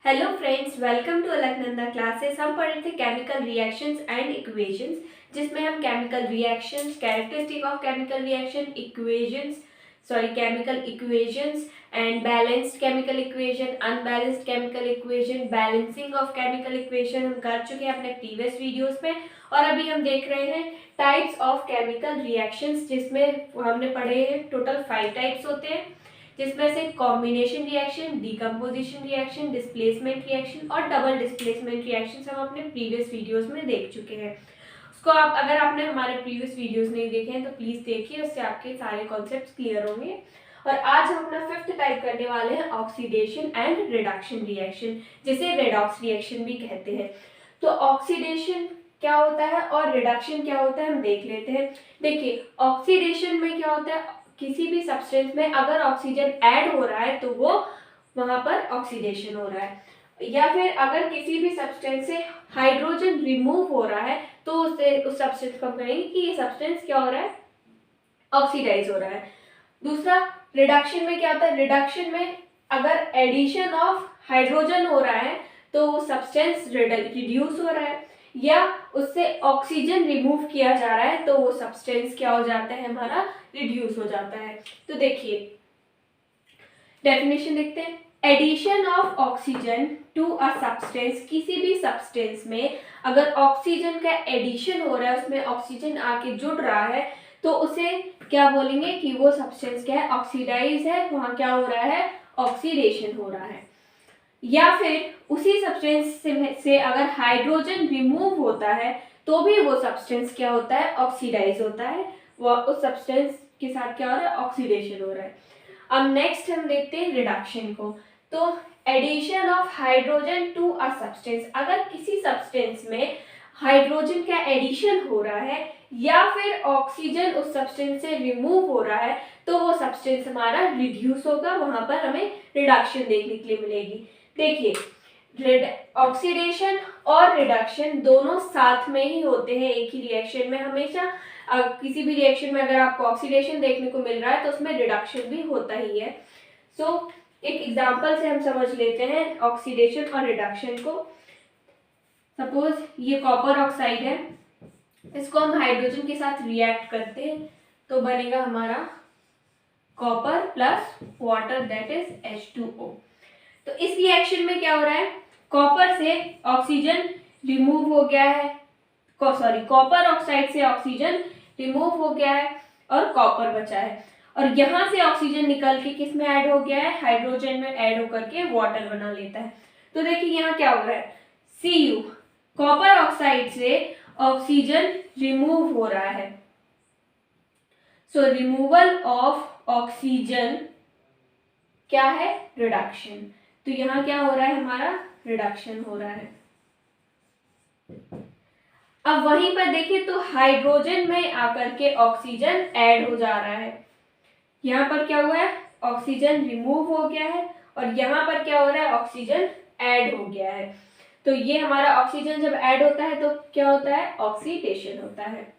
Hello friends, welcome to Alaknanda classes. हम पढ़ रहे थे केमिकल रिएक्शंस एंड इक्वेशंस, जिसमें हम chemical reactions, characteristic of chemical reaction, chemical equations and balanced chemical equation, unbalanced chemical equation, balancing of chemical equation हम कर चुके हैं अपने प्रीवियस वीडियोस में। और अभी हम देख रहे हैं टाइप्स ऑफ केमिकल रिएक्शंस, जिसमें हमने पढ़े हैं टोटल 5 टाइप्स होते हैं, जिसमें से combination reaction, decomposition reaction, displacement reaction और डबल डिस्प्लेसमेंट रिएक्शन हम अपने प्रीवियस वीडियोस में देख चुके हैं। उसको आप अगर आपने हमारे प्रीवियस वीडियोस नहीं देखे हैं तो प्लीज देखिए, उससे आपके सारे कॉन्सेप्ट्स क्लियर होंगे। और आज हम अपना 5th टाइप करने वाले हैं ऑक्सीडेशन एंड रिडक्शन रिएक्शन, जिसे रेडॉक्स रिएक्शन भी कहते हैं। तो ऑक्सीडेशन क्या होता है और रिडक्शन क्या होता है हम देख लेते हैं। देखिए, ऑक्सीडेशन में क्या होता है, किसी भी सब्सटेंस में अगर ऑक्सीजन ऐड हो रहा है तो वो वहां पर ऑक्सीडेशन हो रहा है, या फिर अगर किसी भी सब्सटेंस से हाइड्रोजन रिमूव हो रहा है तो उससे उस सब्सटेंस को हम कहेंगे कि ये सब्सटेंस क्या हो रहा है, ऑक्सीडाइज हो रहा है। दूसरा, रिडक्शन में क्या होता है, रिडक्शन में अगर एडिशन ऑफ हाइड्रोजन हो रहा है तो वो सब्सटेंस रिड्यूस हो रहा है, या उससे ऑक्सीजन रिमूव किया जा रहा है तो वो सब्सटेंस क्या हो जाता है, हमारा रिड्यूस हो जाता है। तो देखिए, डेफिनेशन देखते हैं। Addition of oxygen to a substance, किसी भी सब्सटेंस में अगर ऑक्सीजन का एडिशन हो रहा है, उसमें ऑक्सीजन आके जुड़ रहा है, तो उसे क्या बोलेंगे कि वो सब्सटेंस क्या है, ऑक्सीडाइज है, वहां क्या हो रहा है, ऑक्सीडेशन हो रहा है। या फिर उसी सब्सटेंस से अगर हाइड्रोजन रिमूव होता है तो भी वो सब्सटेंस क्या होता है, ऑक्सीडाइज होता है, वो उस सब्सटेंस के साथ क्या हो रहा है, ऑक्सीडेशन हो रहा है। अब नेक्स्ट हम देखते हैं रिडक्शन को। तो addition of hydrogen to a substance, अगर किसी सब्सटेंस में हाइड्रोजन का एडिशन हो रहा है या फिर ऑक्सीजन उस सब्सटेंस से रिमूव हो रहा है तो वो सब्सटेंस हमारा रिड्यूस होगा, वहां पर हमें रिडक्शन देखने के लिए मिलेगी। देखिए, ऑक्सीडेशन और रिडक्शन दोनों साथ में ही होते हैं एक ही रिएक्शन में। हमेशा किसी भी रिएक्शन में अगर आपको ऑक्सीडेशन देखने को मिल रहा है तो उसमें रिडक्शन भी होता ही है। एक एग्जांपल से हम समझ लेते हैं ऑक्सीडेशन और रिडक्शन को। सपोज ये कॉपर ऑक्साइड है, इसको हम हाइड्रोजन के साथ रिएक्ट करते हैं तो बनेगा हमारा copper plus water, that is H2O। तो इस रिएक्शन में क्या हो रहा है, कॉपर से ऑक्सीजन रिमूव हो गया है, कॉपर ऑक्साइड से ऑक्सीजन रिमूव हो गया है और कॉपर बचा है, और यहां से ऑक्सीजन निकल के किस में ऐड हो गया है, हाइड्रोजन में ऐड होकर के वाटर बना लेता है। तो देखिए यहाँ क्या हो रहा है, Cu, कॉपर ऑक्साइड से ऑक्सीजन रिमूव हो रहा है। सो रिमूवल ऑफ ऑक्सीजन क्या है, रिडक्शन। तो यहाँ क्या हो रहा है, हमारा रिडक्शन हो रहा है। अब वहीं पर देखिए तो हाइड्रोजन में आकर के ऑक्सीजन ऐड हो जा रहा है। यहाँ पर क्या हुआ है, ऑक्सीजन रिमूव हो गया है और यहाँ पर क्या हो रहा है, ऑक्सीजन ऐड हो गया है। तो ये हमारा ऑक्सीजन जब ऐड होता है तो क्या होता है, ऑक्सीडेशन होता है।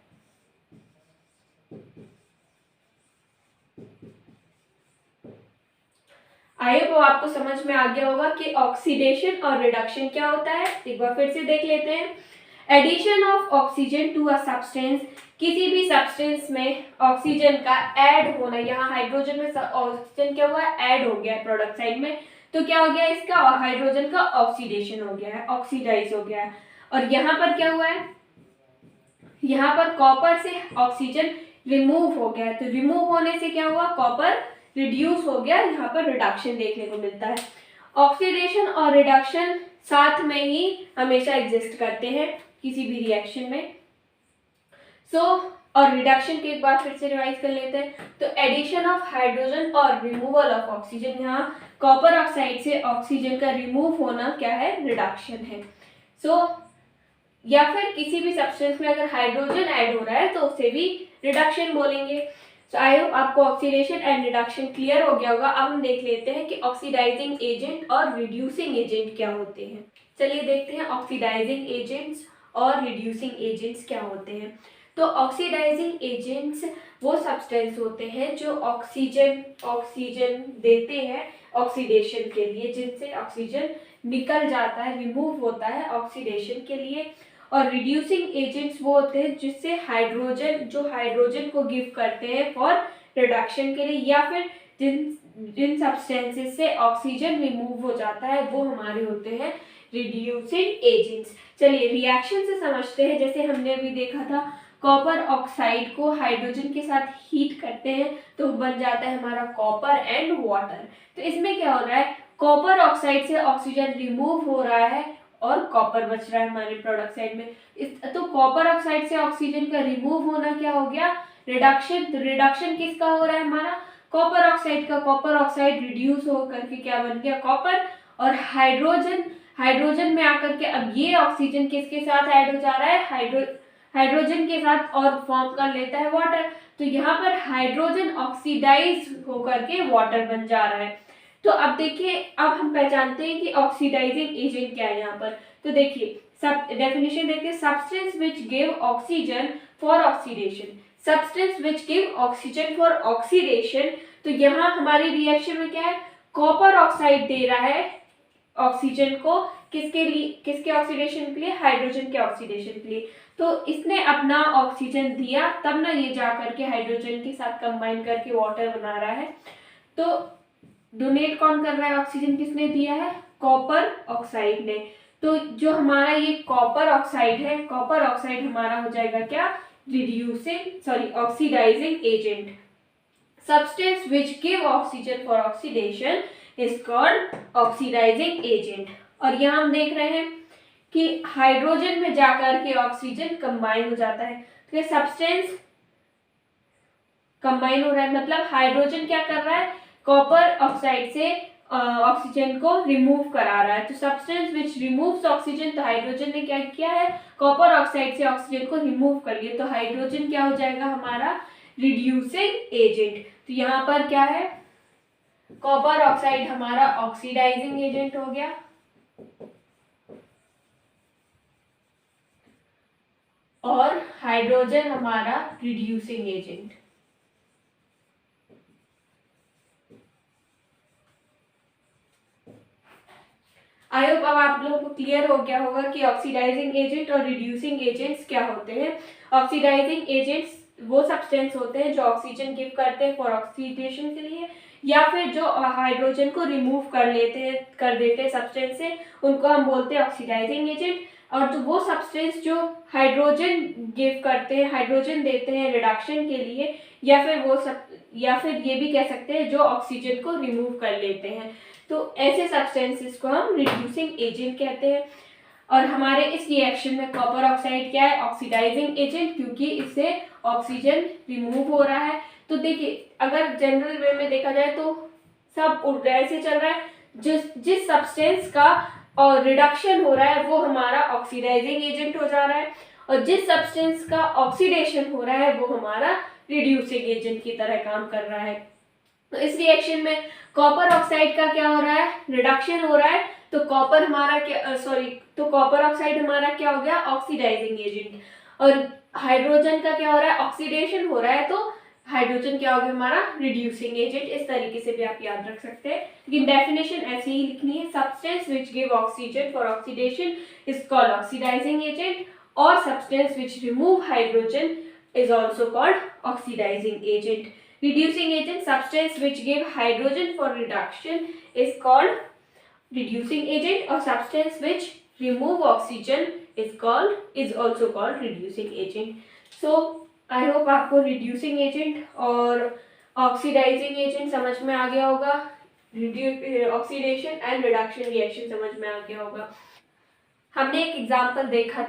आई होप आपको समझ में आ गया होगा कि ऑक्सीडेशन और रिडक्शन क्या होता है। एक बार फिर से देख लेते हैं। Addition of oxygen to a substance, किसी भी सब्सटेंस में ऑक्सीजन का ऐड होना, यहाँ हाइड्रोजन में ऑक्सीजन क्या हुआ है, ऐड हो गया है प्रोडक्ट साइड में, तो क्या हो गया, इसका हाइड्रोजन का ऑक्सीडेशन हो गया है, ऑक्सीडाइज हो गया है। और यहाँ पर क्या हुआ है, यहाँ पर कॉपर से ऑक्सीजन रिमूव हो गया है, तो रिमूव होने से क्या हुआ, कॉपर रिड्यूस हो गया, यहाँ पर रिडक्शन देखने को मिलता है। ऑक्सीडेशन और रिडक्शन साथ में ही हमेशा एग्जिस्ट करते हैं किसी भी रिएक्शन में। और रिडक्शन के एक बार फिर से रिवाइज कर लेते हैं। तो एडिशन ऑफ हाइड्रोजन और रिमूवल ऑफ ऑक्सीजन, यहाँ कॉपर ऑक्साइड से ऑक्सीजन का रिमूव होना क्या है, रिडक्शन है। या फिर किसी भी सब्सटेंस में अगर हाइड्रोजन ऐड हो रहा है तो उसे भी रिडक्शन बोलेंगे। आई होप आपको ऑक्सीडेशन एंड रिडक्शन क्लियर हो गया होगा। अब हम देख लेते हैं कि ऑक्सीडाइजिंग एजेंट और रिड्यूसिंग एजेंट क्या होते हैं। चलिए देखते हैं ऑक्सीडाइजिंग एजेंट्स और रिड्यूसिंग एजेंट्स क्या होते हैं। तो ऑक्सीडाइजिंग एजेंट्स वो सब्सटेंस होते हैं जो ऑक्सीजन देते हैं ऑक्सीडेशन के लिए, जिनसे ऑक्सीजन निकल जाता है, रिमूव होता है ऑक्सीडेशन के लिए। और रिड्यूसिंग एजेंट्स वो होते हैं जिससे हाइड्रोजन को गिव करते हैं फॉर रिडक्शन के लिए, या फिर जिन सब्सटेंसेस से ऑक्सीजन रिमूव हो जाता है वो हमारे होते हैं रिड्यूसिंग एजेंट्स। चलिए रिएक्शन से समझते हैं। जैसे हमने अभी देखा था, कॉपर ऑक्साइड को हाइड्रोजन के साथ हीट करते हैं तो बन जाता है हमारा कॉपर एंड वाटर। तो इसमें क्या हो रहा है, कॉपर ऑक्साइड से ऑक्सीजन रिमूव हो रहा है और कॉपर बच रहा है हमारे प्रोडक्ट साइड में। तो कॉपर ऑक्साइड से ऑक्सीजन का रिमूव होना क्या हो गया, रिडक्शन। तो रिडक्शन किसका हो रहा है, हमारा कॉपर ऑक्साइड का। कॉपर ऑक्साइड रिड्यूस होकर के क्या बन गया, कॉपर। और हाइड्रोजन में आकर के अब ये ऑक्सीजन किसके साथ ऐड हो जा रहा है, हाइड्रोजन के साथ, और फॉर्म कर लेता है वाटर। तो यहाँ पर हाइड्रोजन ऑक्सीडाइज होकर के वाटर बन जा रहा है। तो अब देखिए, अब हम पहचानते हैं कि ऑक्सीडाइजिंग एजेंट क्या है यहाँ पर। तो देखिए सब डेफिनेशन देखते हैं, substance which give oxygen for oxidation. Substance which give oxygen for oxidation. तो यहाँ हमारी रिएक्शन में क्या है, कॉपर ऑक्साइड दे रहा है ऑक्सीजन को, किसके लिए, किसके ऑक्सीडेशन के लिए, हाइड्रोजन के ऑक्सीडेशन के लिए। तो इसने अपना ऑक्सीजन दिया, तब ना ये जा करके हाइड्रोजन के साथ कंबाइन करके वाटर बना रहा है। तो डोनेट कौन कर रहा है, ऑक्सीजन किसने दिया है, कॉपर ऑक्साइड ने। तो जो हमारा ये कॉपर ऑक्साइड है, कॉपर ऑक्साइड हमारा हो जाएगा क्या, oxidising agent. Substance which give oxygen for oxidation is called oxidising agent. और यहाँ हम देख रहे हैं कि हाइड्रोजन में जाकर के ऑक्सीजन कंबाइन हो जाता है। तो ये सब्सटेंस कंबाइन हो रहा है, मतलब हाइड्रोजन क्या कर रहा है, कॉपर ऑक्साइड से ऑक्सीजन को रिमूव करा रहा है। तो सब्सटेंस विच रिमूव्स ऑक्सीजन, तो हाइड्रोजन ने क्या किया है, कॉपर ऑक्साइड से ऑक्सीजन को रिमूव कर लिया। तो हाइड्रोजन क्या हो जाएगा हमारा, रिड्यूसिंग एजेंट। तो यहाँ पर क्या है, कॉपर ऑक्साइड हमारा ऑक्सीडाइजिंग एजेंट हो गया, और हाइड्रोजन हमारा रिड्यूसिंग एजेंट। आई होप अब आप लोगों को क्लियर हो गया होगा कि ऑक्सीडाइजिंग एजेंट और रिड्यूसिंग एजेंट्स क्या होते हैं। ऑक्सीडाइजिंग एजेंट्स वो सब्सटेंस होते हैं जो ऑक्सीजन गिव करते हैं फॉर ऑक्सीडेशन के लिए, या फिर जो हाइड्रोजन को रिमूव कर देते हैं सब्सटेंस से, उनको हम बोलते हैं ऑक्सीडाइजिंग एजेंट। और जो वो सब्सटेंस जो हाइड्रोजन गिव करते हैं, हाइड्रोजन देते हैं रिडक्शन के लिए, या फिर ये भी कह सकते हैं जो ऑक्सीजन को रिमूव कर लेते हैं। तो ऐसे सब्सटेंसेस को हम रिड्यूसिंग एजेंट कहते हैं। और हमारे इस रिएक्शन में कॉपर ऑक्साइड क्या है, ऑक्सीडाइजिंग एजेंट, क्योंकि इससे ऑक्सीजन रिमूव हो रहा है। तो देखिए अगर जनरल वे में देखा जाए तो सब ऐसे चल रहा है, जिस सब्सटेंस का और रिडक्शन हो रहा है वो हमारा ऑक्सीडाइजिंग एजेंट हो जा रहा है, और जिस सब्सटेंस का ऑक्सीडेशन हो रहा है वो हमारा रिड्यूसिंग एजेंट की तरह काम कर रहा है। तो इस रिएक्शन में कॉपर ऑक्साइड का क्या हो रहा है, रिडक्शन हो रहा है। तो कॉपर ऑक्साइड हमारा क्या हो गया, ऑक्सीडाइजिंग एजेंट। और हाइड्रोजन का क्या हो रहा है, ऑक्सीडेशन हो रहा है, तो हाइड्रोजन क्या हो गया हमारा रिड्यूसिंग एजेंट। इस तरीके से भी आप याद रख सकते हैं, लेकिन डेफिनेशन ऐसे ही लिखनी है, substance which give oxygen for oxidation is called oxidising agent, और substance which remove hydrogen is also called oxidizing agent. Reducing agent, substance which give hydrogen for reduction is called reducing agent, or substance which remove oxygen is also called reducing agent. So I hope आपको reducing agent और oxidizing agent समझ में आ गया होगा, oxidation and reduction reaction समझ में आ गया होगा। हमने एक एग्जाम्पल देखा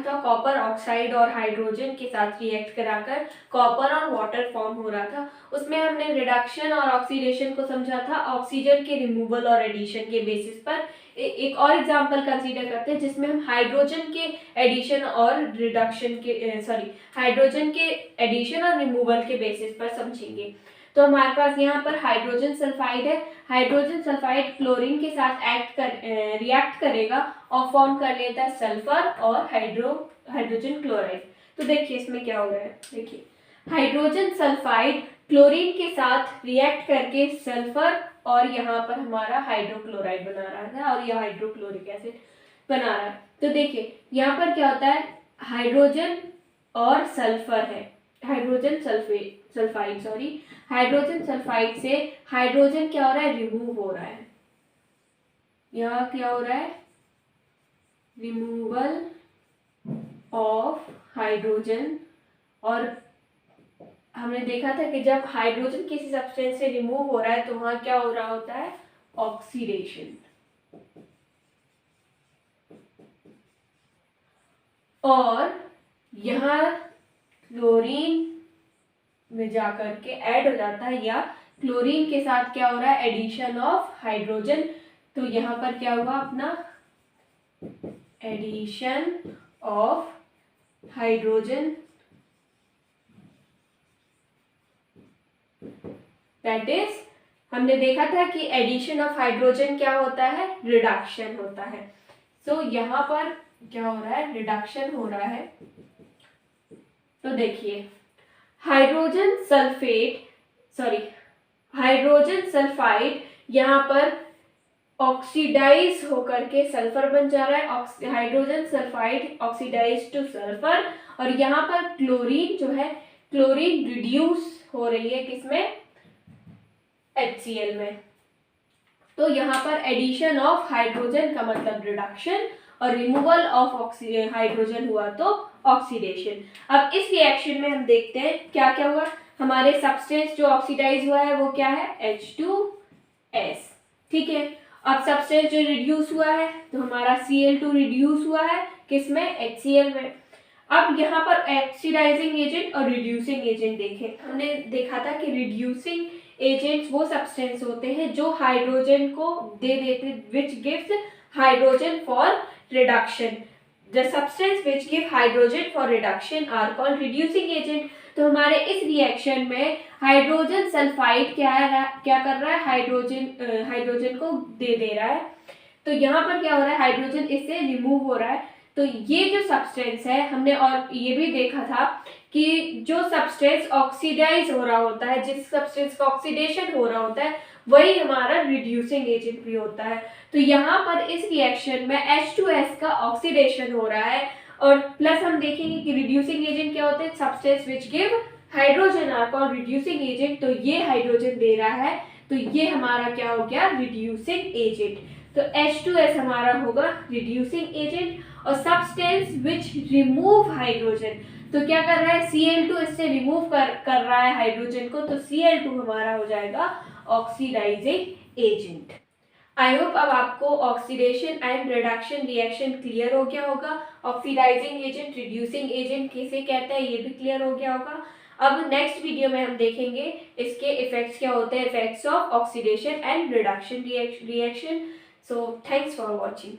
था, कॉपर ऑक्साइड और हाइड्रोजन के साथ रिएक्ट कराकर कॉपर और वाटर फॉर्म हो रहा था। उसमें हमने रिडक्शन और ऑक्सीडेशन को समझा था ऑक्सीजन के रिमूवल और एडिशन के बेसिस पर। एक और एग्जाम्पल कंसीडर करते हैं जिसमें हम हाइड्रोजन के एडिशन और रिमूवल के बेसिस पर समझेंगे। तो हमारे पास यहाँ पर हाइड्रोजन सल्फाइड है। हाइड्रोजन सल्फाइड क्लोरीन के साथ रिएक्ट करेगा और फॉर्म कर लेता है सल्फर और हाइड्रोजन क्लोराइड। तो देखिए इसमें क्या हो रहा है, देखिए हाइड्रोजन सल्फाइड क्लोरीन के साथ रिएक्ट करके सल्फर और यहाँ पर हमारा हाइड्रोक्लोराइड बना रहा है और यह हाइड्रोक्लोरिक एसिड बना रहा है। तो देखिए यहाँ पर क्या होता है, हाइड्रोजन और सल्फर है, हाइड्रोजन सल्फाइड से हाइड्रोजन क्या हो रहा है, रिमूव हो रहा है। यहाँ क्या हो रहा है, रिमूवल ऑफ हाइड्रोजन। और हमने देखा था कि जब हाइड्रोजन किसी सब्सटेंस से रिमूव हो रहा है तो वहां क्या हो रहा होता है, ऑक्सीडेशन। और यहाँ क्लोरीन में जाकर के ऐड हो जाता है, या क्लोरीन के साथ क्या हो रहा है, एडिशन ऑफ हाइड्रोजन। तो यहाँ पर क्या हुआ अपना, addition of hydrogen, that is हमने देखा था कि एडिशन ऑफ हाइड्रोजन क्या होता है, रिडक्शन होता है। सो यहाँ पर क्या हो रहा है, रिडक्शन हो रहा है। तो देखिए हाइड्रोजन सल्फाइड यहाँ पर ऑक्सीडाइज होकर के सल्फर बन जा रहा है, hydrogen sulphide oxidise to sulphur. और यहाँ पर क्लोरीन जो है, क्लोरीन रिड्यूस हो रही है किसमें, HCl में। तो यहाँ पर एडिशन ऑफ हाइड्रोजन का मतलब रिडक्शन और रिमूवल ऑफ हाइड्रोजन हुआ तो ऑक्सीडेशन। अब इस रिएक्शन में हम देखते हैं क्या क्या हुआ। हमारे सब्सटेंस जो ऑक्सीडाइज हुआ है वो क्या है, H2S, ठीक है। अब सब्सटेंस जो रिड्यूस हुआ है तो हमारा Cl2 रिड्यूस हुआ है किसमें, HCl में। अब यहाँ पर ऑक्सीडाइजिंग एजेंट और रिड्यूसिंग एजेंट देखें, हमने देखा था कि रिड्यूसिंग एजेंट्स वो सब्सटेंस होते हैं जो हाइड्रोजन को दे देते, which gives hydrogen for reduction. The substance which give hydrogen for reduction are called reducing agent. तो हमारे इस रिएक्शन में हाइड्रोजन सल्फाइड क्या कर रहा है, हाइड्रोजन को दे रहा है। तो यहाँ पर क्या हो रहा है, हाइड्रोजन इससे रिमूव हो रहा है। तो ये जो सब्सटेंस है, हमने और ये भी देखा था कि जो सब्सटेंस ऑक्सीडाइज हो रहा होता है, जिस सब्सटेंस का ऑक्सीडेशन हो रहा होता है, वही हमारा रिड्यूसिंग एजेंट भी होता है। तो यहाँ पर इस रिएक्शन में H2S का ऑक्सीडेशन हो रहा है, और प्लस हम देखेंगे कि रिड्यूसिंग एजेंट क्या होते हैं, substance which give hydrogen are called reducing agent. तो ये हाइड्रोजन दे रहा है, तो ये हमारा क्या हो गया, रिड्यूसिंग एजेंट। तो H2S हमारा होगा रिड्यूसिंग एजेंट। और सब्सटेंस विच रिमूव हाइड्रोजन, तो क्या कर रहा है, Cl2 इससे रिमूव कर रहा है हाइड्रोजन को, तो Cl2 हमारा हो जाएगा ऑक्सीडाइजिंग एजेंट। आई होप अब आपको oxidation and reduction reaction clear हो गया होगा। ऑक्सीडाइजिंग एजेंट, रिड्यूसिंग एजेंट किसे कहते हैं ये भी क्लियर हो गया होगा। अब नेक्स्ट वीडियो में हम देखेंगे इसके इफेक्ट्स क्या होते हैं, effects of oxidation and reduction reaction. So thanks for watching.